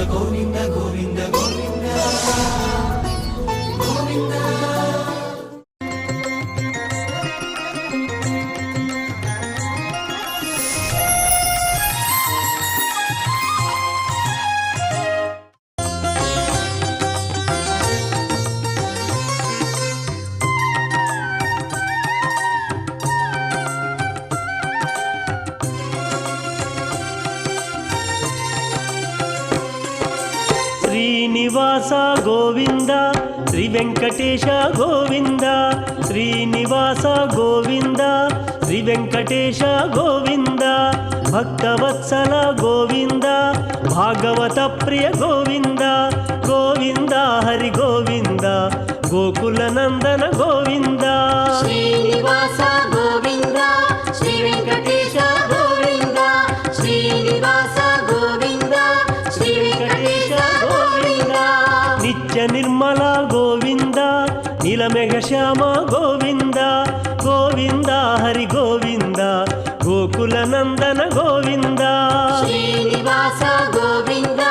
గోవింద గోవింద గోవింద గోవింద. శ్రీనివాస గోవింద శ్రీ వెంకటేశ గోవింద శ్రీనివాస గోవింద శ్రీ వెంకటేశ గోవింద భక్తవత్సల గోవింద భాగవత ప్రియ గోవింద గోవింద హరి గోవింద గోకుల నందన గోవింద. శ్రీనివాస గోవింద శ్రీ వెంకటేశ గోవింద శ్రీనివాస గోవింద శ్రీ వెంకటేశ గోవింద. నిత్య నిర్మల గోవింద నీలమేఘ శ్యామ గోవింద గోవింద హరి గోవింద గోకుల నందన గోవింద. శ్రీనివాస గోవింద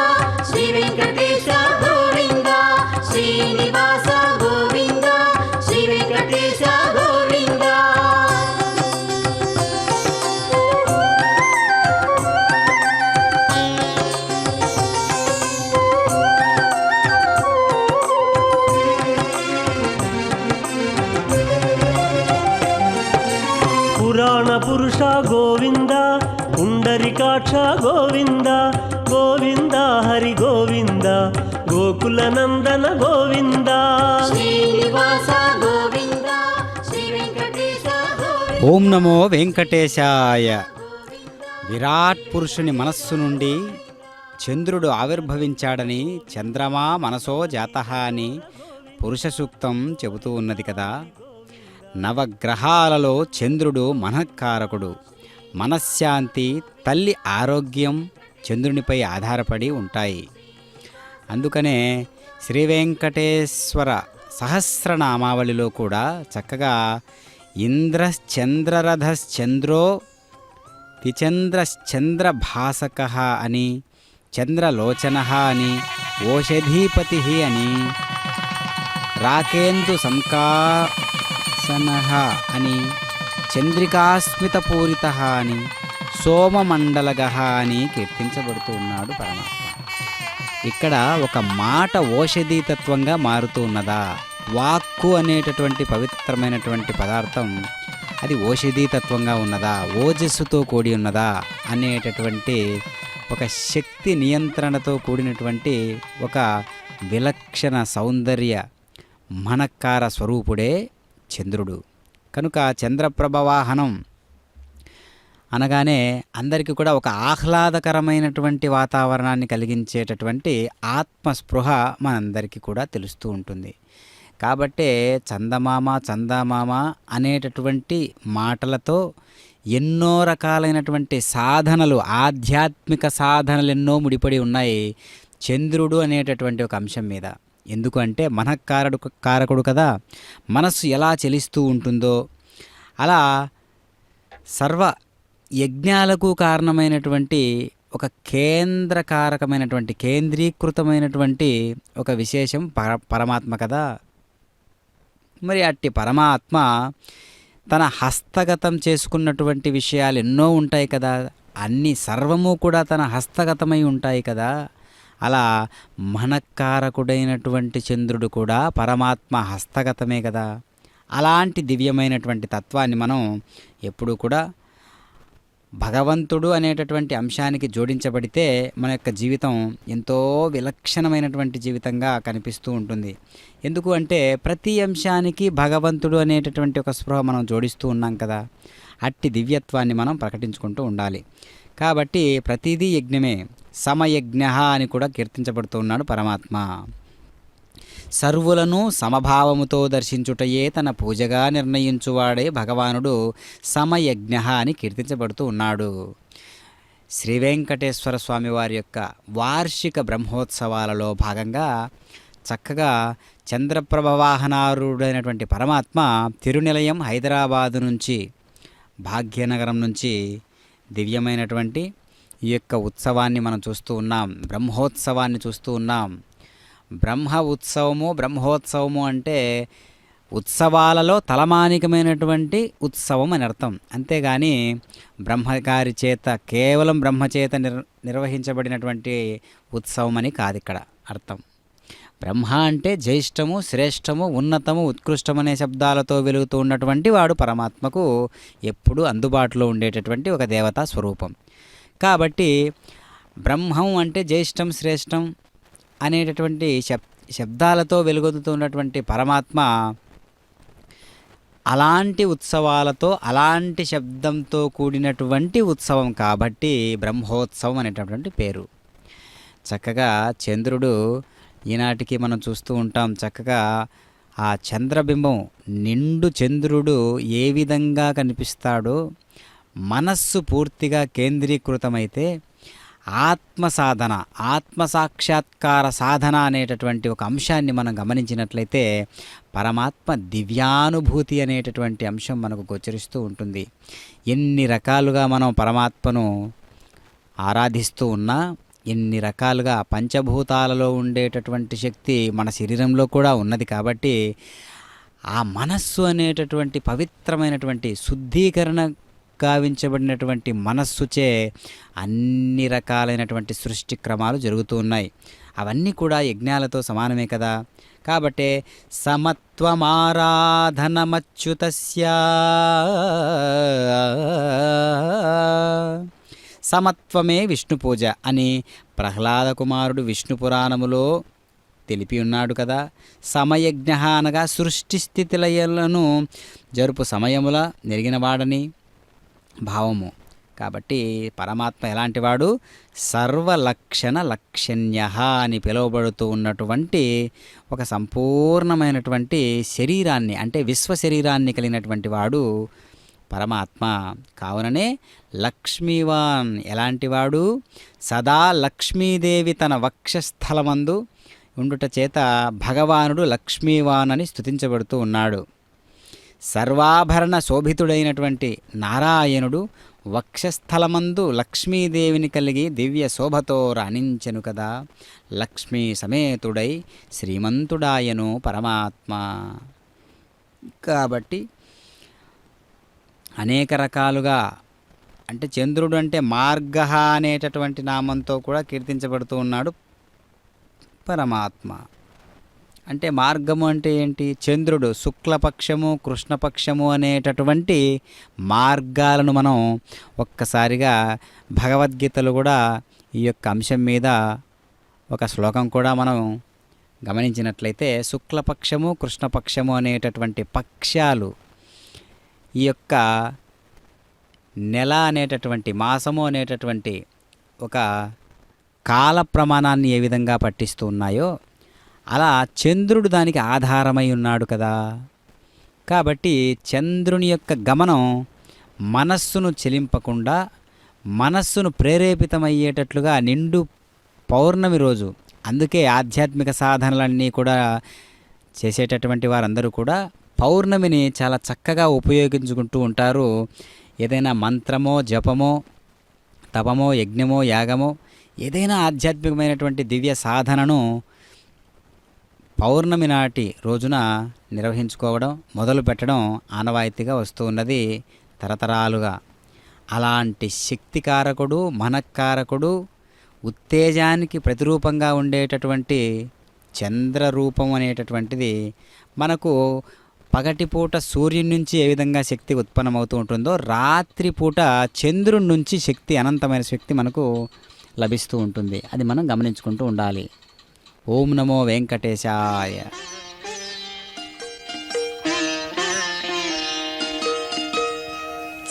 శ్రీ వెంకటేశ గోవింద శ్రీనివాస గోవింద శ్రీ వెంకటేశ గోవింద. పురాణ పురుష గోవింద పుండరికాక్ష గోవింద గోవింద హరి గోవింద గోకుల నందన గోవింద. శ్రీనివాస గోవింద శ్రీ వెంకటేశ గోవింద. ఓం నమో వెంకటేశాయ. విరాట్ పురుషుని మనస్సు నుండి చంద్రుడు ఆవిర్భవించాడని చంద్రమా మనసో జాతః అని పురుష సూక్తం చెబుతూ ఉన్నది కదా. నవగ్రహాలలో చంద్రుడు మనఃకారకుడు. మనశ్శాంతి, తల్లి ఆరోగ్యం చంద్రునిపై ఆధారపడి ఉంటాయి. అందుకనే శ్రీ వెంకటేశ్వర సహస్రనామావళిలో కూడా చక్కగా ఇంద్రశ్చంద్రరథశ్చంద్రో తిచంద్రశ్చంద్రభాసకః అని, చంద్రలోచనః అని, ఓషధీపతి అని, రాకేందు సంకాసనః అని, చంద్రికాస్మితపూరితః అని, సోమమండలగః అని కీర్తించబడుతూ ఉన్నాడు పరమాత్మ. ఇక్కడ ఒక మాట ఓషధీతత్వంగా మారుతూ ఉన్నదా, వాక్కు అనేటటువంటి పవిత్రమైనటువంటి పదార్థం అది ఓషధీతత్వంగా ఉన్నదా, ఓజస్సుతో కూడి ఉన్నదా అనేటటువంటి ఒక శక్తి నియంత్రణతో కూడినటువంటి ఒక విలక్షణ సౌందర్య మనఃకార స్వరూపుడే చంద్రుడు. కనుక చంద్రప్రభ వాహనం అనగానే అందరికీ కూడా ఒక ఆహ్లాదకరమైనటువంటి వాతావరణాన్ని కలిగించేటటువంటి ఆత్మస్పృహ మనందరికీ కూడా తెలుస్తూ ఉంటుంది. కాబట్టే చందమామ చందమామ అనేటటువంటి మాటలతో ఎన్నో రకాలైనటువంటి సాధనలు, ఆధ్యాత్మిక సాధనలు ఎన్నో ముడిపడి ఉన్నాయి చంద్రుడు అనేటటువంటి ఒక అంశం మీద. ఎందుకంటే కారకుడు కదా. మనస్సు ఎలా చలిస్తూ ఉంటుందో అలా సర్వ యజ్ఞాలకు కారణమైనటువంటి ఒక కేంద్రకారకమైనటువంటి కేంద్రీకృతమైనటువంటి ఒక విశేషం పరమాత్మ కదా. మరి అట్టి పరమాత్మ తన హస్తగతం చేసుకున్నటువంటి విషయాలు ఎన్నో ఉంటాయి కదా. అన్ని సర్వము కూడా తన హస్తగతమై ఉంటాయి కదా. అలా మనఃకారకుడైనటువంటి చంద్రుడు కూడా పరమాత్మ హస్తగతమే కదా. అలాంటి దివ్యమైనటువంటి తత్వాన్ని మనం ఎప్పుడూ కూడా భగవంతుడు అనేటటువంటి అంశానికి జోడించబడితే మన యొక్క జీవితం ఎంతో విలక్షణమైనటువంటి జీవితంగా కనిపిస్తూ ఉంటుంది. ఎందుకు అంటే ప్రతి అంశానికి భగవంతుడు అనేటటువంటి ఒక స్పృహ మనం జోడిస్తూ ఉన్నాం కదా. అట్టి దివ్యత్వాన్ని మనం ప్రకటించుకుంటూ ఉండాలి. కాబట్టి ప్రతిదీ యజ్ఞమే. సమయజ్ఞ అని కూడా కీర్తించబడుతూ ఉన్నాడు పరమాత్మ. సర్వులను సమభావముతో దర్శించుటయే తన పూజగా నిర్ణయించువాడే భగవానుడు సమయజ్ఞ అని కీర్తించబడుతూ ఉన్నాడు. శ్రీ వెంకటేశ్వర స్వామి వారి యొక్క వార్షిక బ్రహ్మోత్సవాలలో భాగంగా చక్కగా చంద్రప్రభ వాహనారూఢైనటువంటి పరమాత్మ తిరునిలయం హైదరాబాదు నుంచి, భాగ్యనగరం నుంచి దివ్యమైనటువంటి ఈ యొక్క ఉత్సవాన్ని మనం చూస్తూ ఉన్నాం, బ్రహ్మోత్సవాన్ని చూస్తూ ఉన్నాం. బ్రహ్మోత్సవము అంటే ఉత్సవాలలో తలమానికమైనటువంటి ఉత్సవం అని అర్థం. అంతేగాని బ్రహ్మగారి చేత కేవలం బ్రహ్మచేత నిర్వహించబడినటువంటి ఉత్సవం అని కాదు ఇక్కడ అర్థం. బ్రహ్మ అంటే జ్యేష్ఠము, శ్రేష్టము, ఉన్నతము, ఉత్కృష్టము అనే శబ్దాలతో వెలుగుతూ ఉన్నటువంటి వాడు పరమాత్మకు ఎప్పుడూ అందుబాటులో ఉండేటటువంటి ఒక దేవతా స్వరూపం. కాబట్టి బ్రహ్మం అంటే జ్యేష్ఠం, శ్రేష్టం అనేటటువంటి శబ్దాలతో వెలుగొందుతూ ఉన్నటువంటి పరమాత్మ అలాంటి ఉత్సవాలతో, అలాంటి శబ్దంతో కూడినటువంటి ఉత్సవం కాబట్టి బ్రహ్మోత్సవం అనేటటువంటి పేరు. చక్కగా చంద్రుడు ఈనాటికి మనం చూస్తూ ఉంటాం. చక్కగా ఆ చంద్రబింబం, నిండు చంద్రుడు ఏ విధంగా కనిపిస్తాడో, మనస్సు పూర్తిగా కేంద్రీకృతమైతే ఆత్మసాధన, ఆత్మసాక్షాత్కార సాధన అనేటటువంటి ఒక అంశాన్ని మనం గమనించినట్లయితే పరమాత్మ దివ్యానుభూతి అనేటటువంటి అంశం మనకు గోచరిస్తూ ఉంటుంది. ఎన్ని రకాలుగా మనం పరమాత్మను ఆరాధిస్తూ ఉన్నా, ఎన్ని రకాలుగా పంచభూతాలలో ఉండేటటువంటి శక్తి మన శరీరంలో కూడా ఉన్నది. కాబట్టి ఆ మనస్సు అనేటటువంటి పవిత్రమైనటువంటి శుద్ధీకరణ గావించబడినటువంటి మనస్సుచే అన్ని రకాలైనటువంటి సృష్టి క్రమాలు జరుగుతూ ఉన్నాయి. అవన్నీ కూడా యజ్ఞాలతో సమానమే కదా. కాబట్టి సమత్వమారాధనమచ్యుతస్య, సమత్వమే విష్ణు పూజ అని ప్రహ్లాద కుమారుడు విష్ణు పురాణములో తెలిపి ఉన్నాడు కదా. సమయజ్ఞ అనగా సృష్టి స్థితి లయలను జరుపు సమయముల నెరిగినవాడని భావము. కాబట్టి పరమాత్మ ఎలాంటివాడు? సర్వలక్షణ లక్షణ్య అని పిలువబడుతూ ఉన్నటువంటి ఒక సంపూర్ణమైనటువంటి శరీరాన్ని, అంటే విశ్వ శరీరాన్ని కలిగినటువంటి వాడు పరమాత్మ. కావుననే లక్ష్మీవాన్ ఎలాంటివాడు? సదా లక్ష్మీదేవి తన వక్షస్థలమందు ఉండుట చేత భగవానుడు లక్ష్మీవాన్ అని స్తుతించబడుతూ ఉన్నాడు. సర్వాభరణ శోభితుడైనటువంటి నారాయణుడు వక్షస్థలమందు లక్ష్మీదేవిని కలిగి దివ్య శోభతో రాణించెను కదా. లక్ష్మీ సమేతుడై శ్రీమంతుడాయను పరమాత్మ. కాబట్టి అనేక రకాలుగా, అంటే చంద్రుడు అంటే మార్గ అనేటటువంటి నామంతో కూడా కీర్తించబడుతూ ఉన్నాడు పరమాత్మ. అంటే మార్గము అంటే ఏంటి? చంద్రుడు శుక్లపక్షము, కృష్ణపక్షము అనేటటువంటి మార్గాలను మనం ఒక్కసారిగా భగవద్గీతలు కూడా ఈ యొక్క అంశం మీద ఒక శ్లోకం కూడా మనం గమనించినట్లయితే శుక్లపక్షము, కృష్ణపక్షము అనేటటువంటి పక్షాలు ఈ యొక్క నెల అనేటటువంటి, మాసము అనేటటువంటి ఒక కాల ప్రమాణాన్ని ఏ విధంగా పట్టిస్తూ ఉన్నాయో అలా చంద్రుడు దానికి ఆధారమై ఉన్నాడు కదా. కాబట్టి చంద్రుని యొక్క గమనం మనస్సును చెలింపకుండా, మనస్సును ప్రేరేపితమయ్యేటట్లుగా నిండు పౌర్ణమి రోజు, అందుకే ఆధ్యాత్మిక సాధనలన్నీ కూడా చేసేటటువంటి వారందరూ కూడా పౌర్ణమిని చాలా చక్కగా ఉపయోగించుకుంటూ ఉంటారు. ఏదైనా మంత్రమో, జపమో, తపమో, యజ్ఞమో, యాగమో, ఏదైనా ఆధ్యాత్మికమైనటువంటి దివ్య సాధనను పౌర్ణమి నాటి రోజున నిర్వహించుకోవడం, మొదలు పెట్టడం ఆనవాయితీగా వస్తూ ఉన్నది తరతరాలుగా. అలాంటి శక్తికారకుడు, మనఃకారకుడు, ఉత్తేజానికి ప్రతిరూపంగా ఉండేటటువంటి చంద్రరూపం అనేటటువంటిది మనకు పగటిపూట సూర్యుని నుంచి ఏ విధంగా శక్తి ఉత్పన్నమవుతూ ఉంటుందో, రాత్రిపూట చంద్రుడి నుంచి శక్తి, అనంతమైన శక్తి మనకు లభిస్తూ ఉంటుంది. అది మనం గమనించుకుంటూ ఉండాలి. ఓం నమో వెంకటేశాయ.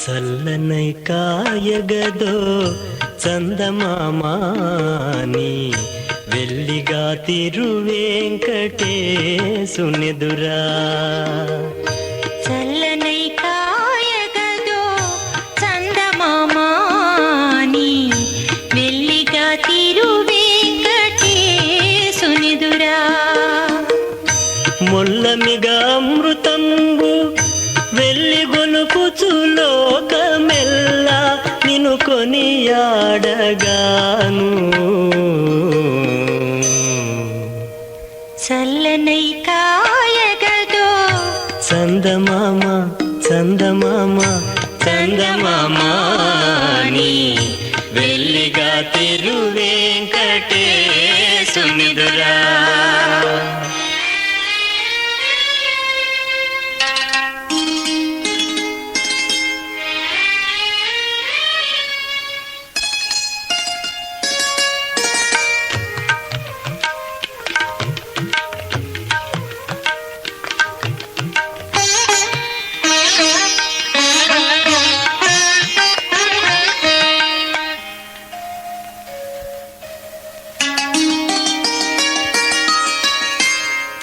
చల్లనై కాయగదో చందమామాని వెల్లిగా తిరువేంకటేశునిదురా. చల్లనై కాయగదో చందమామాని వెల్లిగా తిరువేంకటేశునిదురా. మొల్లమిగా అమృతంబు వెళ్ళి గొలుపుచు లోకమెల్లా నిన్ను కొనియాడగాను. చల్లనై కాయగదో చందమామ చందమామ చందమామాని వెల్లిగా తిరువేంకటేశునిదురా.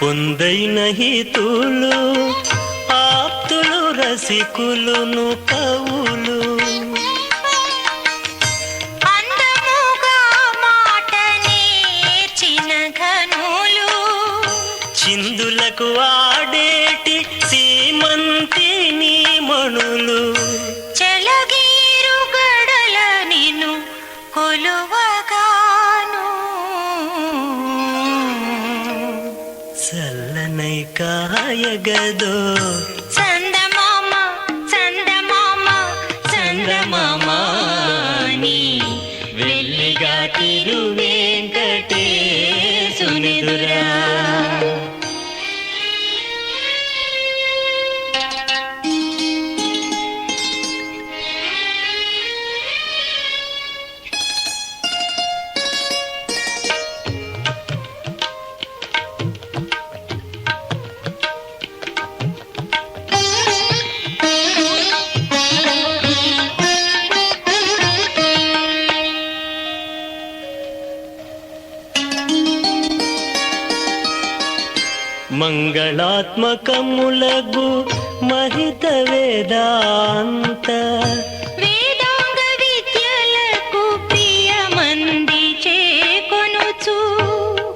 పొందైన హితులు ఆప్తులు రసికులును కవులు అందముగా మాట నేర్చిన ఘనులు చిందులకు ఆడేటి సీమంతిని మణులు చెలగీరు గడల నిన్ను కొలువగాను. చల్లనై కాయగదో చందమామ చందమామ చందమామాని వెల్లిగా తిరువేంకటేశునిదురా. మంగళాత్మకములగు మహిత వేదాంత వేదాంగ విద్యలకు ప్రియమంది చేకొనుచు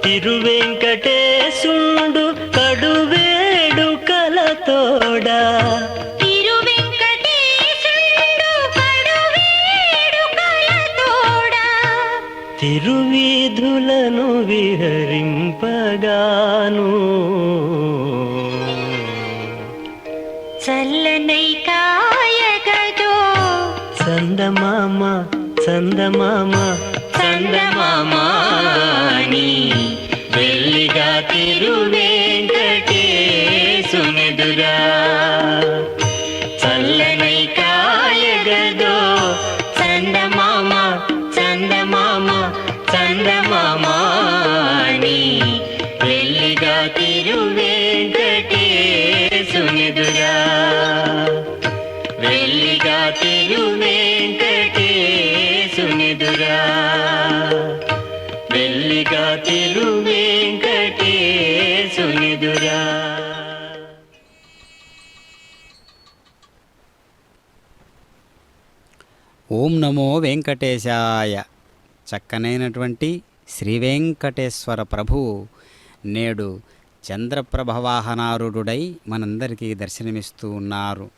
తిరువెంకటేశుండు కడువేడుకలతోడా తిరువెంకటేశుండు కడువేడుకలతోడా తిరువీధులను విహరింపగాను. చల్లనై కాయగదో చందమామ చందమామ చందమామాని వెల్లిగా తిరువేంకటేశునిదురా. చల్లనై కాయగదో చందమామ చందమామ చందమామాని వెల్లిగా తిరువేంకటేశునిదురా. వెల్లిగా తిరువేంకటేశునిదురా. వెల్లిగా తిరువేంకటేశునిదురా. ఓం నమో వెంకటేశాయ. చక్కనైనటువంటి శ్రీ వెంకటేశ్వర ప్రభువు నేడు చంద్రప్రభవాహనారూఢుడై మనందరికీ దర్శనమిస్తూ ఉన్నారు.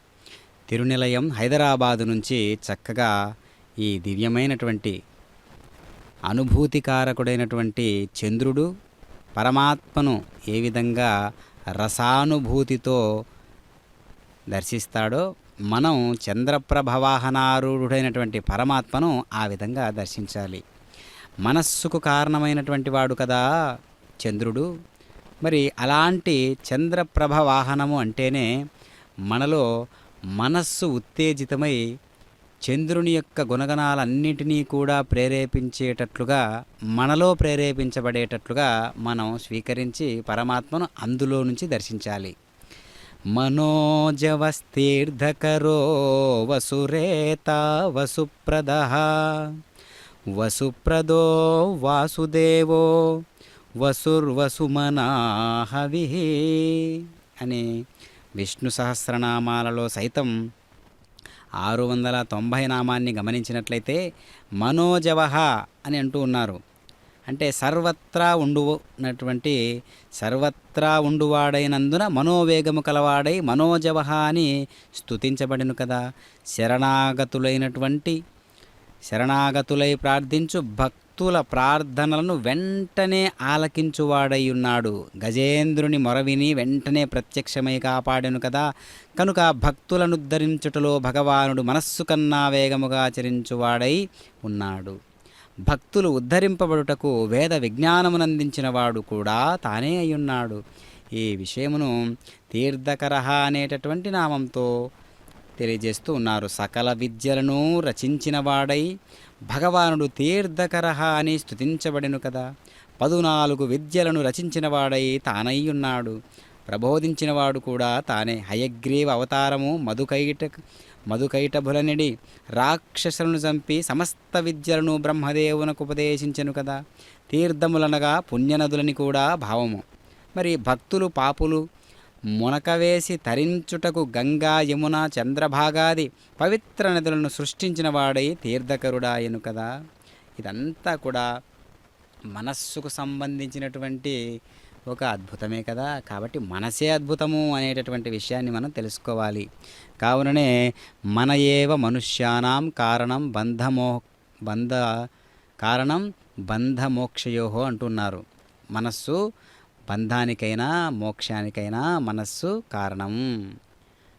తిరునిలయం హైదరాబాదు నుంచి చక్కగా ఈ దివ్యమైనటువంటి అనుభూతికారకుడైనటువంటి చంద్రుడు పరమాత్మను ఏ విధంగా రసానుభూతితో దర్శిస్తాడో మనం చంద్రప్రభవాహనారూఢుడైనటువంటి పరమాత్మను ఆ విధంగా దర్శించాలి. మనస్సుకు కారణమైనటువంటి వాడు కదా చంద్రుడు. మరి అలాంటి చంద్రప్రభ వాహనము అంటేనే మనలో మనస్సు ఉత్తేజితమై చంద్రుని యొక్క గుణగణాలన్నిటినీ కూడా ప్రేరేపించేటట్లుగా మనలో ప్రేరేపించబడేటట్లుగా మనం స్వీకరించి పరమాత్మను అందులో నుంచి దర్శించాలి. మనోజవస్తీర్ధకరో వసురేత వసుప్రదః వసుప్రదో వాసుదేవో వసుర్వసుమనాహవిః అని విష్ణు సహస్రనామాలలో సైతం 690 నామాన్ని గమనించినట్లయితే మనోజవః అని అంటూ ఉన్నారు. అంటే సర్వత్రా ఉండునటువంటి సర్వత్రా ఉండువాడైనందున మనోవేగము కలవాడై మనోజవః అని స్తుతించబడిను కదా. శరణాగతులైనటువంటి శరణాగతులై ప్రార్థించు భక్తుల ప్రార్థనలను వెంటనే ఆలకించువాడై ఉన్నాడు. గజేంద్రుని మొరవిని వెంటనే ప్రత్యక్షమై కాపాడెను కదా. కనుక భక్తులను ఉద్ధరించుటలో భగవానుడు మనస్సు కన్నా వేగముగా చరించువాడై ఉన్నాడు. భక్తులు ఉద్ధరింపబడుటకు వేద విజ్ఞానమునందించిన వాడు కూడా తానే అయ్యున్నాడు. ఈ విషయమును తీర్థకరహ అనేటటువంటి నామంతో తెలియజేస్తూ ఉన్నారు. సకల విద్యలను రచించిన వాడై భగవానుడు తీర్థకరహ అని స్తుతించబడెను కదా. 14 విద్యలను రచించిన వాడై తానయ్యున్నాడు. ప్రబోధించినవాడు కూడా తానే. హయగ్రీవ అవతారము మధుకైటభులనిడి రాక్షసులను చంపి సమస్త విద్యలను బ్రహ్మదేవునకు ఉపదేశించెను కదా. తీర్థములనగా పుణ్యనదులని కూడా భావము. మరి భక్తులు పాపులు మునకవేసి తరించుటకు గంగా యమున చంద్రభాగాది పవిత్ర నదులను సృష్టించిన వాడై తీర్థకరుడాయను కదా. ఇదంతా కూడా మనస్సుకు సంబంధించినటువంటి ఒక అద్భుతమే కదా. కాబట్టి మనసే అద్భుతము అనేటటువంటి విషయాన్ని మనం తెలుసుకోవాలి. కావుననే మన ఏవ మనుష్యానాం కారణం బంధమోక్షయోహో అంటున్నారు. మనస్సు బంధానికైనా మోక్షానికైనా మనస్సు కారణం.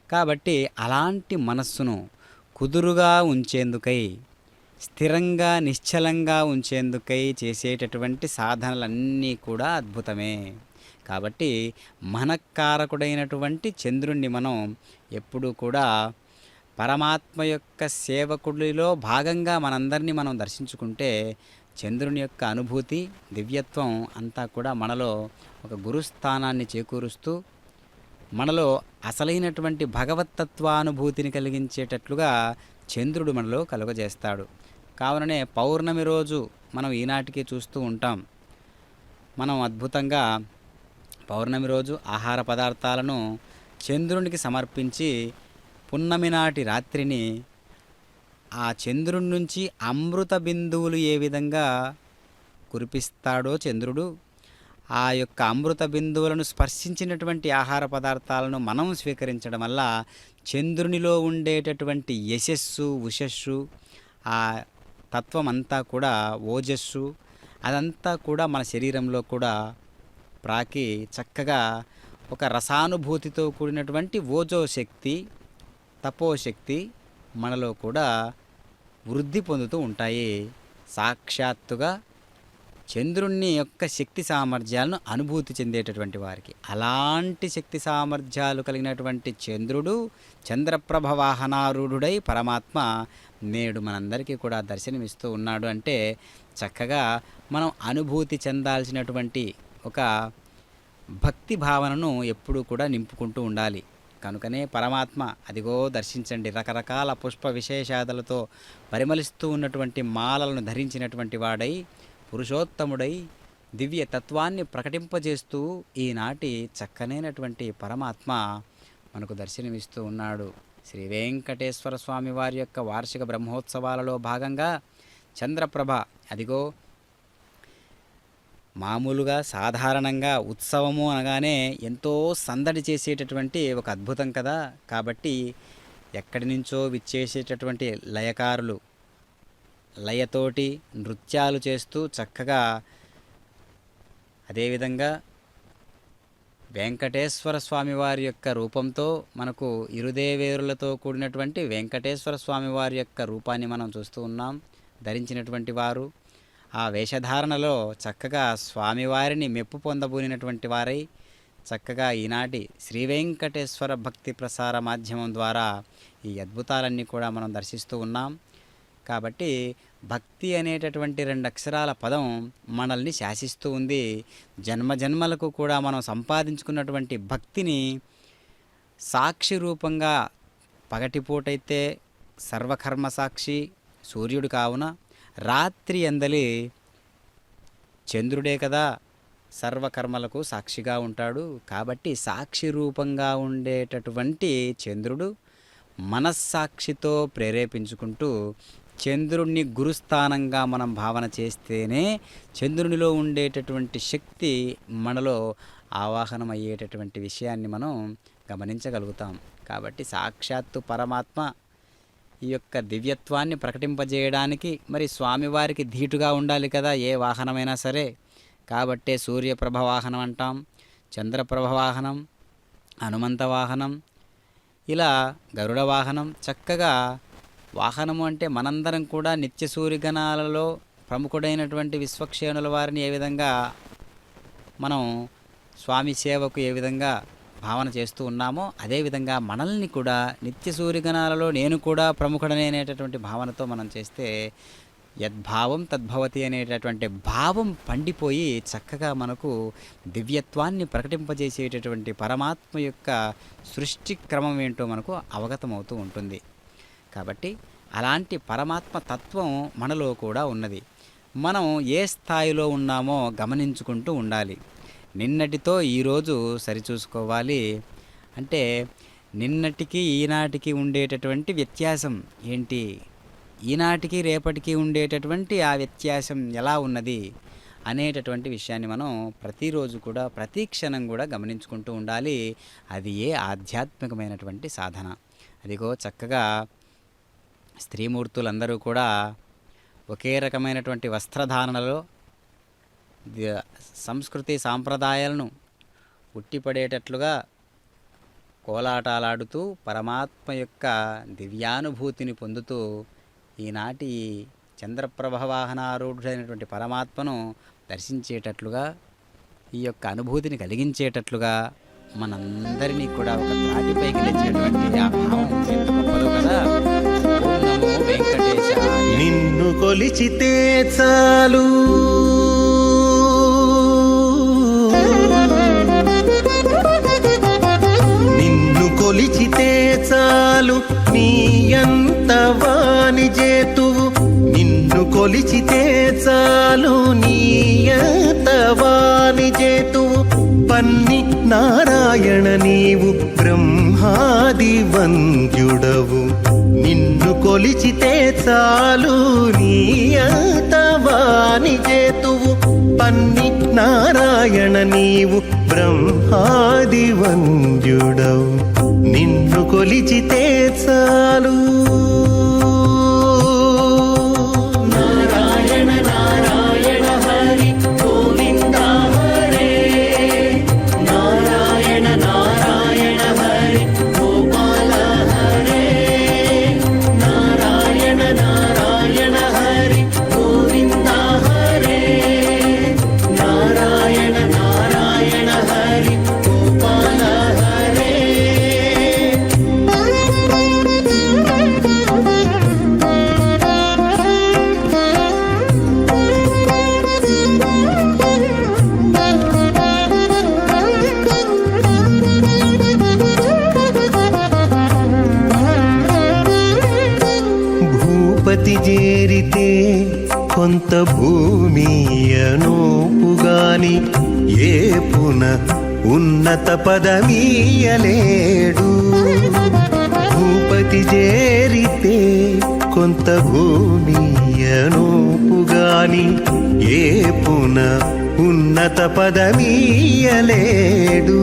కాబట్టి అలాంటి మనస్సును కుదురుగా ఉంచేందుకై, స్థిరంగా నిశ్చలంగా ఉంచేందుకై చేసేటటువంటి సాధనలన్నీ కూడా అద్భుతమే. కాబట్టి మనకారకుడైనటువంటి చంద్రుణ్ణి మనం ఎప్పుడూ కూడా పరమాత్మ యొక్క సేవకుడిలో భాగంగా మనందరినీ మనం దర్శించుకుంటే చంద్రుని యొక్క అనుభూతి, దివ్యత్వం అంతా కూడా మనలో ఒక గురుస్థానాన్ని చేకూరుస్తూ మనలో అసలైనటువంటి భగవత్తత్వానుభూతిని కలిగించేటట్లుగా చంద్రుడు మనలో కలుగజేస్తాడు. కావుననే పౌర్ణమి రోజు మనం ఈనాటికి చూస్తూ ఉంటాం. మనం అద్భుతంగా పౌర్ణమి రోజు ఆహార పదార్థాలను చంద్రునికి సమర్పించి పున్నమి నాటి రాత్రిని ఆ చంద్రుడి నుంచి అమృత బిందువులు ఏ విధంగా కురిపిస్తాడో చంద్రుడు, ఆ యొక్క అమృత బిందువులను స్పర్శించినటువంటి ఆహార పదార్థాలను మనం స్వీకరించడం వల్ల చంద్రునిలో ఉండేటటువంటి యశస్సు, ఉషస్సు, ఆ తత్వం అంతా కూడా ఓజస్సు, అదంతా కూడా మన శరీరంలో కూడా ప్రాకి చక్కగా ఒక రసానుభూతితో కూడినటువంటి ఓజోశక్తి, తపోశక్తి మనలో కూడా వృద్ధి పొందుతూ ఉంటాయి. సాక్షాత్తుగా చంద్రుని యొక్క శక్తి సామర్థ్యాలను అనుభూతి చెందేటటువంటి వారికి అలాంటి శక్తి సామర్థ్యాలు కలిగినటువంటి చంద్రుడు చంద్రప్రభ వాహనారూఢుడై పరమాత్మ నేడు మనందరికీ కూడా దర్శనమిస్తూ ఉన్నాడు. అంటే చక్కగా మనం అనుభూతి చెందాల్సినటువంటి ఒక భక్తి భావనను ఎప్పుడూ కూడా నింపుకుంటూ ఉండాలి. కనుకనే పరమాత్మ అదిగో దర్శించండి, రకరకాల పుష్ప విశేషాదులతో పరిమళిస్తూ ఉన్నటువంటి మాలలను ధరించినటువంటి వాడై పురుషోత్తముడై దివ్య తత్వాన్ని ప్రకటింపజేస్తూ ఈనాటి చక్కనైనటువంటి పరమాత్మ మనకు దర్శనమిస్తూ ఉన్నాడు. శ్రీ వెంకటేశ్వర స్వామి వారి యొక్క వార్షిక బ్రహ్మోత్సవాలలో భాగంగా చంద్రప్రభ అదిగో మామూలుగా సాధారణంగా ఉత్సవము అనగానే ఎంతో సందడి చేసేటటువంటి ఒక అద్భుతం కదా. కాబట్టి ఎక్కడి నుంచో విచ్చేసేటటువంటి లయకారులు లయతోటి నృత్యాలు చేస్తూ చక్కగా అదేవిధంగా వెంకటేశ్వర స్వామి వారి యొక్క రూపంతో మనకు ఇరుదేవేరులతో కూడినటువంటి వెంకటేశ్వర స్వామి వారి యొక్క రూపాన్ని మనం చూస్తూ ఉన్నాం. ధరించినటువంటి వారు ఆ వేషధారణలో చక్కగా స్వామివారిని మెప్పు పొందబోనినటువంటి వారై చక్కగా ఈనాటి శ్రీ వెంకటేశ్వర భక్తి ప్రసార మాధ్యమం ద్వారా ఈ అద్భుతాలన్నీ కూడా మనం దర్శిస్తూ ఉన్నాం. కాబట్టి భక్తి అనేటటువంటి 2 అక్షరాల పదం మనల్ని శాసిస్తూ ఉంది. జన్మజన్మలకు కూడా మనం సంపాదించుకున్నటువంటి భక్తిని సాక్షి రూపంగా పగటిపూటైతే సర్వకర్మ సాక్షి సూర్యుడు కావున రాత్రి అందలి చంద్రుడే కదా సర్వకర్మలకు సాక్షిగా ఉంటాడు. కాబట్టి సాక్షి రూపంగా ఉండేటటువంటి చంద్రుడు మనస్సాక్షితో ప్రేరేపించుకుంటూ చంద్రుణ్ణి గురుస్థానంగా మనం భావన చేస్తేనే చంద్రునిలో ఉండేటటువంటి శక్తి మనలో ఆవాహనం అయ్యేటటువంటి విషయాన్ని మనం గమనించగలుగుతాం. కాబట్టి సాక్షాత్తు పరమాత్మ ఈ యొక్క దివ్యత్వాన్ని ప్రకటింపజేయడానికి మరి స్వామివారికి ధీటుగా ఉండాలి కదా ఏ వాహనమైనా సరే. కాబట్టే సూర్యప్రభ వాహనం అంటాం, చంద్రప్రభ వాహనం, హనుమంత వాహనం, ఇలా గరుడ వాహనం. చక్కగా వాహనము అంటే మనందరం కూడా నిత్య సూర్యగణాలలో ప్రముఖుడైనటువంటి విశ్వక్షేణుల వారిని ఏ విధంగా మనం స్వామి సేవకు ఏ విధంగా భావన చేస్తూ ఉన్నామో అదేవిధంగా మనల్ని కూడా నిత్య సూర్యగణాలలో నేను కూడా ప్రముఖుడనేటటువంటి భావనతో మనం చేస్తే యద్భావం తద్భవతి అనేటటువంటి భావం పండిపోయి చక్కగా మనకు దివ్యత్వాన్ని ప్రకటింపజేసేటటువంటి పరమాత్మ యొక్క సృష్టి క్రమం ఏంటో మనకు అవగతమవుతూ ఉంటుంది. కాబట్టి అలాంటి పరమాత్మ తత్వం మనలో కూడా ఉన్నది. మనం ఏ స్థాయిలో ఉన్నామో గమనించుకుంటూ ఉండాలి. నిన్నటితో ఈరోజు సరిచూసుకోవాలి. అంటే నిన్నటికి ఈనాటికి ఉండేటటువంటి వ్యత్యాసం ఏంటి, ఈనాటికి రేపటికి ఉండేటటువంటి ఆ వ్యత్యాసం ఎలా ఉన్నది అనేటటువంటి విషయాన్ని మనం ప్రతిరోజు కూడా ప్రతి క్షణం కూడా గమనించుకుంటూ ఉండాలి. అది ఏ ఆధ్యాత్మికమైనటువంటి సాధన. అదిగో చక్కగా స్త్రీమూర్తులందరూ కూడా ఒకే రకమైనటువంటి వస్త్రధారణలో సంస్కృతి సాంప్రదాయాలను ఉట్టిపడేటట్లుగా కోలాటాలాడుతూ పరమాత్మ యొక్క దివ్యానుభూతిని పొందుతూ ఈనాటి చంద్రప్రభ వాహనారూఢుడైనటువంటి పరమాత్మను దర్శించేటట్లుగా ఈ యొక్క అనుభూతిని కలిగించేటట్లుగా మనందరినీ కూడా ఒక త్రాటిపైకి తెచ్చేటువంటి ఆ భావం ఎంత గొప్పదో కదా. ఓం నమో వెంకటేశాయ. నిన్ను కొలిచితే చాలు నిన్ను కొలిచితే చాలు నీయంత వాని జేతువు నిన్ను కొలిచితే చాలు నీయంత వాని జేతువు పన్ని నారాయణ నీవు బ్రహ్మాది వంద్యుడవు నిన్ను కొలిచితే చాలు నీయంత వాని జేతువు పన్ని నారాయణ నీవు బ్రహ్మాది వంద్యుడవు నిన్ను కొలిచితే చాలు. నారాయణ నారాయణ హరి గోవింద హరే నారాయణ నారాయణ హరి గోపాల హరే నారాయణ నారాయణ హరి గోవింద హరే నారాయణ నారాయణ హరి గోపాల హరే. భూపతి చేరితే కొంత భూమి అనూపుగాని ఏపున ఉన్నత పదమీయలేడు భూపతి చేరితే కొంత భూమి అనూపుగాని ఏపున ఉన్నత పదమీయలేడు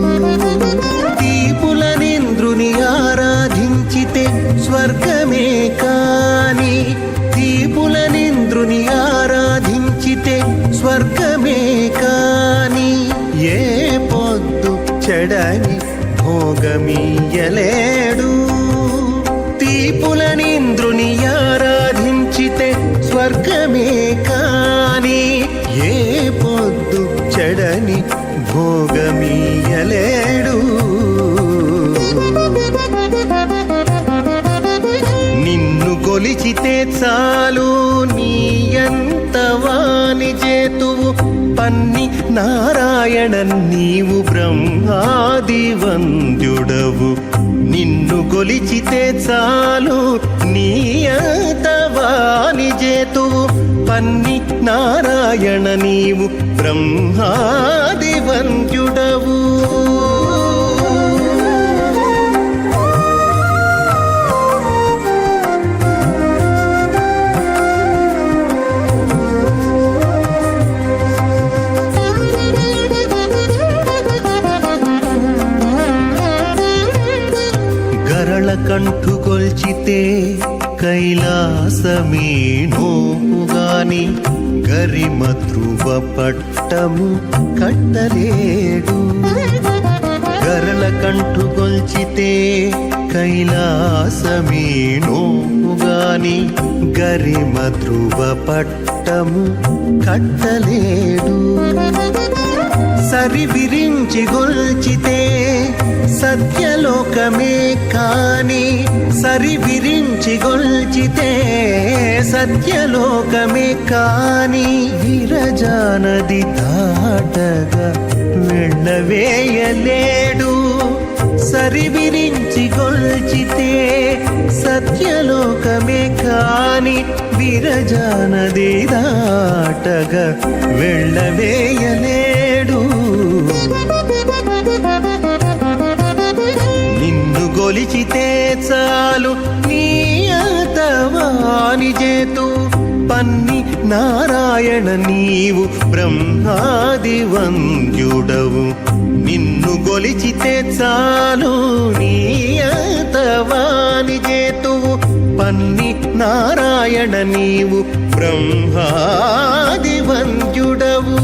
దీపులనింద్రుని ఆరాధించితే స్వర్గమే కాని దీపులనింద్రుని ఆరాధించితే స్వర్గమే కాని ఏ పొద్దు చెడని భోగమీయలేడు దీపులనింద్రుని ఆరాధించితే స్వర్గమే కాని ఏ పొద్దు చెడని భోగమీయలేడు నిన్ను కొలిచితే చాలు నీయంత వాని చేతువు పన్ని నారాయణ నీవు బ్రహ్మాది వంద్యుడవు నిన్ను కొలిచితే చాలు నీయంత వాని చేతువు పన్ని నారాయణ నీవు బ్రహ్మాది వంద్యుడవు. గరళ కంఠు కొల్చితే కై కైలాసమీనోపుగాని గరిమ ధ్రువ పట్టము కట్టలేడు గరళ కంఠు గొల్చితే కైలాసమీనోపుగాని గరిమ ధ్రువ పట్టము కట్టలేడు సరి విరించి గొల్చితే సత్యలోకమే కాని సరి విరించి గొల్చితే సత్యలోకమే కాని విరజానది దాటగా వెళ్ళవేయలేడు సరి విరించి గొల్చితే సత్యలోకమే కాని విరజానది దాటగా వెళ్ళవేయలేడు నిన్ను గొలిచితే చాలు నీ అంతవాని చేతు పన్ని నారాయణ నీవు బ్రహ్మాది వంద్యుడవు నిన్ను గొలిచితే చాలు నీ అంతవాని చేతువు పన్ని నారాయణ నీవు బ్రహ్మాది వంద్యుడవు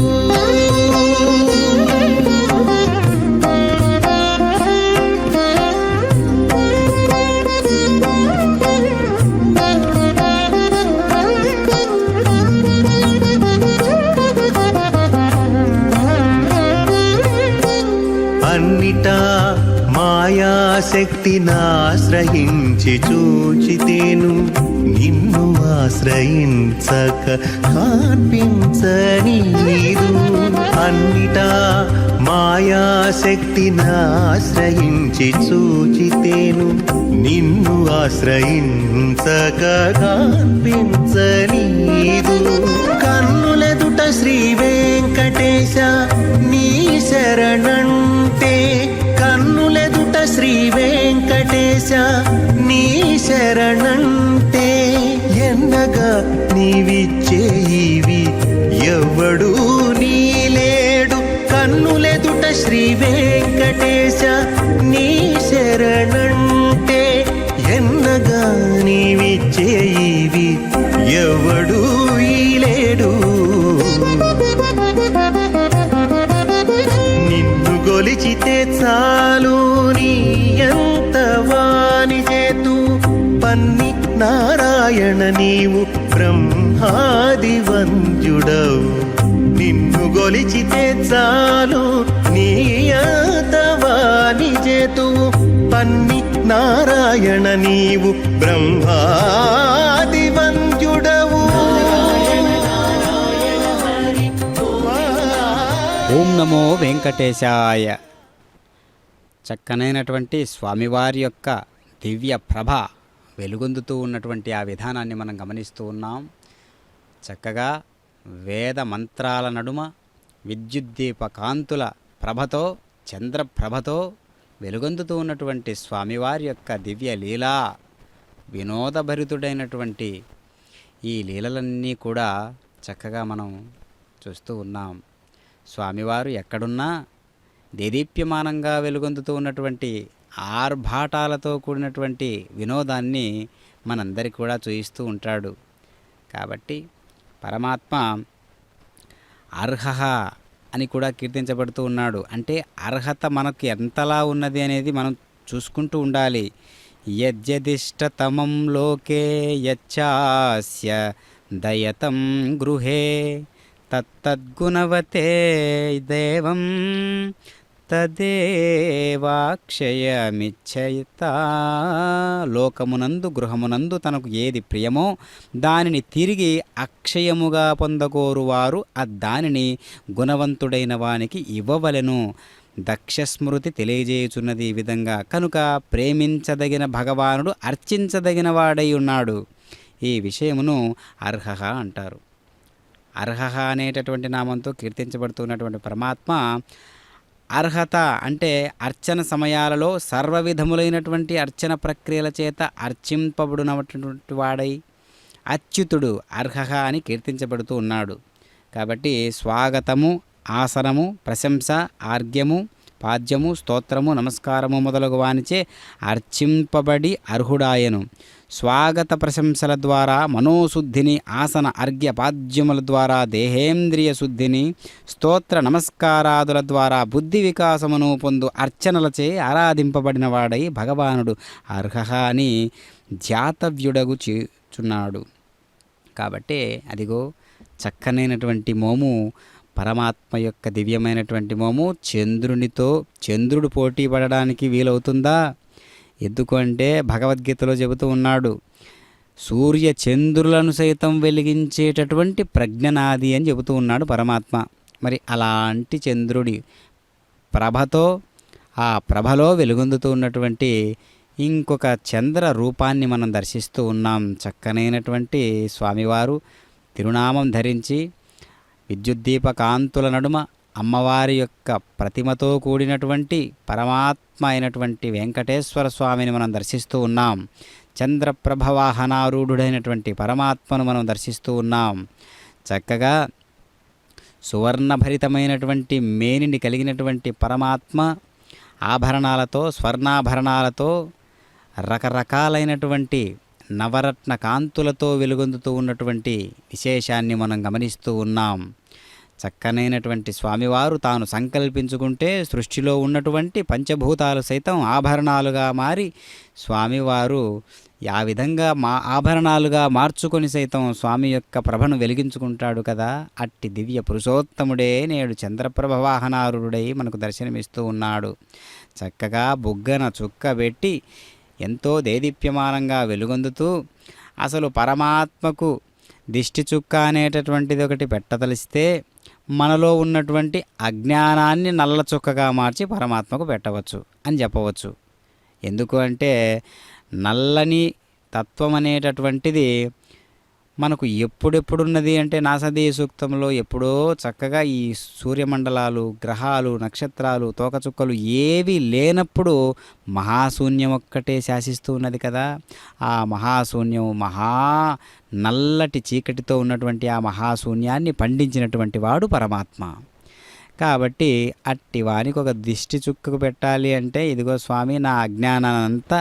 అన్నిటా మాయాశక్తినాశ్రయించి చూచితేను నిన్ను ఆశ్రయించక కనిపించనీదు అన్నిటా మాయాశక్తినాశ్రయించి చూచితేను నిన్ను ఆశ్రయించక కనిపించనీదు కన్నులెదుట శ్రీ వెంకటేశ నీ శరణంటే కన్నులెదుట శ్రీ వెంకటేశ నీ శరణంటే ఎన్నగా నీవిచ్చేవి ఎవడు నీలేడు కన్నులెదుట శ్రీ వెంకటేశ నీ శరణంటే ఎన్నగా నీవిచ్చేవి ఎవడు ఈలేడు నిన్ను గొలిచితే చాలు నీ ఎంతవాని చేతు పన్ని నారాయణ నీవు బ్రహ్మాది వంద్యుడవు నిన్ను గొలిచితే చాలు నీ ఎంతవాని చేతు పన్ని నారాయణ నీవు బ్రహ్మాది వంద్యుడవు ఓం నమో వెంకటేశాయ. చక్కనైనటువంటి స్వామివారి యొక్క దివ్య ప్రభ వెలుగొందుతూ ఉన్నటువంటి ఆ విధానాన్ని మనం గమనిస్తూ ఉన్నాం. చక్కగా వేద మంత్రాల నడుమ విద్యుద్దీప కాంతుల ప్రభతో చంద్రప్రభతో వెలుగొందుతూ ఉన్నటువంటి స్వామివారి యొక్క దివ్య లీలా వినోదభరితుడైనటువంటి ఈ లీలలన్నీ కూడా చక్కగా మనం చూస్తూ ఉన్నాం. స్వామివారు ఎక్కడున్నా దేదీప్యమానంగా వెలుగొందుతూ ఉన్నటువంటి ఆర్భాటాలతో కూడినటువంటి వినోదాన్ని మనందరికీ కూడా చూయిస్తూ ఉంటాడు. కాబట్టి పరమాత్మ అర్హ అని కూడా కీర్తించబడుతూ ఉన్నాడు. అంటే అర్హత మనకు ఎంతలా ఉన్నది అనేది మనం చూసుకుంటూ ఉండాలి. యజ్జదిష్టతమం లోకే యచ్చాస్య దయతం గృహే తత్తద్గుణవతే దేవం తదేవాక్షయమిచ్చయత. లోకమునందు గృహమునందు తనకు ఏది ప్రియమో దానిని తిరిగి అక్షయముగా పొందకోరువారు దానిని గుణవంతుడైన వానికి ఇవ్వవలెను. దక్షస్మృతి తెలియజేయుచున్నది ఈ విధంగా. కనుక ప్రేమించదగిన భగవానుడు అర్చించదగిన వాడై ఉన్నాడు. ఈ విషయమును అర్హ అంటారు. అర్హ అనేటటువంటి నామంతో కీర్తించబడుతున్నటువంటి పరమాత్మ అర్హత అంటే అర్చన సమయాలలో సర్వవిధములైనటువంటి అర్చన ప్రక్రియల చేత అర్చింపబడినటువంటి వాడై అచ్యుతుడు అర్హ అని కీర్తించబడుతూ ఉన్నాడు. కాబట్టి స్వాగతము, ఆసనము, ప్రశంస, ఆర్ఘ్యము, పాద్యము స్తోత్రము నమస్కారము మొదలగు వానిచే అర్చింపబడి అర్హుడాయను. స్వాగత ప్రశంసల ద్వారా మనోశుద్ధిని, ఆసన అర్ఘ్య పాద్యముల ద్వారా దేహేంద్రియ శుద్ధిని, స్తోత్ర నమస్కారాదుల ద్వారా బుద్ధి వికాసమును పొందు అర్చనలచే ఆరాధింపబడిన వాడై భగవానుడు అర్హ అని ధ్యాతవ్యుడగు చేచున్నాడు. కాబట్టి అదిగో చక్కనైనటువంటి మోము, పరమాత్మ యొక్క దివ్యమైనటువంటి మోము చంద్రుడు పోటీ పడడానికి వీలవుతుందా? ఎందుకంటే భగవద్గీతలో చెబుతూ ఉన్నాడు, సూర్య చంద్రులను సైతం వెలిగించేటటువంటి ప్రజ్ఞనాది అని చెబుతూ ఉన్నాడు పరమాత్మ. మరి అలాంటి చంద్రుడి ప్రభతో, ఆ ప్రభలో వెలుగొందుతూ ఉన్నటువంటి ఇంకొక చంద్ర రూపాన్ని మనం దర్శిస్తూ ఉన్నాం. చక్కనైనటువంటి స్వామివారు తిరునామం ధరించి విద్యుద్దీప కాంతుల నడుమ అమ్మవారి యొక్క ప్రతిమతో కూడినటువంటి పరమాత్మ అయినటువంటి వెంకటేశ్వర స్వామిని మనం దర్శిస్తూ ఉన్నాం. చంద్రప్రభ వాహనారూఢుడైనటువంటి పరమాత్మను మనం దర్శిస్తూ ఉన్నాం. చక్కగా సువర్ణభరితమైనటువంటి మేనిని కలిగినటువంటి పరమాత్మ ఆభరణాలతో, స్వర్ణాభరణాలతో, రకరకాలైనటువంటి నవరత్న కాంతులతో వెలుగొందుతూ ఉన్నటువంటి విశేషాన్ని మనం గమనిస్తూ ఉన్నాం. చక్కనైనటువంటి స్వామివారు తాను సంకల్పించుకుంటే సృష్టిలో ఉన్నటువంటి పంచభూతాలు సైతం ఆభరణాలుగా మారి స్వామివారు ఆ విధంగా ఆభరణాలుగా మార్చుకొని సైతం స్వామి యొక్క ప్రభను వెలిగించుకుంటాడు కదా. అట్టి దివ్య పురుషోత్తముడే నేడు చంద్రప్రభ వాహనారుడై మనకు దర్శనమిస్తూ ఉన్నాడు. చక్కగా బుగ్గన చుక్క పెట్టి ఎంతో దేదీప్యమానంగా వెలుగొందుతూ, అసలు పరమాత్మకు దిష్టి చుక్క అనేటటువంటిది ఒకటి పెట్టదలిస్తే మనలో ఉన్నటువంటి అజ్ఞానాన్ని నల్ల చుక్కగా మార్చి పరమాత్మకు పెట్టవచ్చు అని చెప్పవచ్చు. ఎందుకు అంటే నల్లని తత్వం అనేటటువంటిది మనకు ఎప్పుడెప్పుడున్నది అంటే నాసదీయ సూక్తంలో ఎప్పుడో చక్కగా ఈ సూర్యమండలాలు, గ్రహాలు, నక్షత్రాలు, తోకచుక్కలు ఏవి లేనప్పుడు మహాశూన్యం ఒక్కటే శాసిస్తూ ఉన్నది కదా. ఆ మహాశూన్యం, నల్లటి చీకటితో ఉన్నటువంటి ఆ మహాశూన్యాన్ని పండించినటువంటి వాడు పరమాత్మ. కాబట్టి అట్టి వానికి ఒక దిష్టి చుక్కకు పెట్టాలి అంటే ఇదిగో స్వామి నా అజ్ఞానానంతా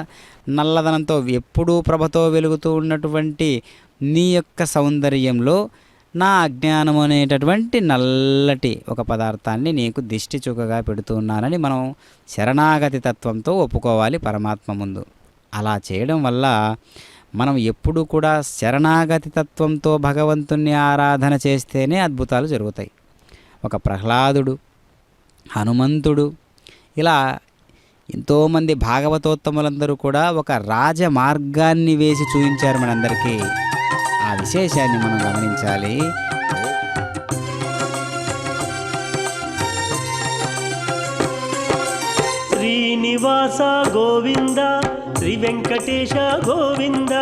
నల్లదనంతో ఎప్పుడూ ప్రభతో వెలుగుతూ ఉన్నటువంటి నీ యొక్క సౌందర్యంలో నా అజ్ఞానం అనేటటువంటి నల్లటి ఒక పదార్థాన్ని నీకు దిష్టి చుక్కగా పెడుతున్నానని మనం శరణాగతి తత్వంతో ఒప్పుకోవాలి పరమాత్మ ముందు. అలా చేయడం వల్ల మనం ఎప్పుడు కూడా శరణాగతి తత్వంతో భగవంతుణ్ణి ఆరాధన చేస్తేనే అద్భుతాలు జరుగుతాయి. ఒక ప్రహ్లాదుడు, హనుమంతుడు, ఇలా ఎంతోమంది భాగవతోత్తములందరూ కూడా ఒక రాజమార్గాన్ని వేసి చూపించారు మనందరికీ. ఆ విశేషాన్ని మనం గమనించాలి. శ్రీనివాస గోవింద, శ్రీ వెంకటేశ గోవింద.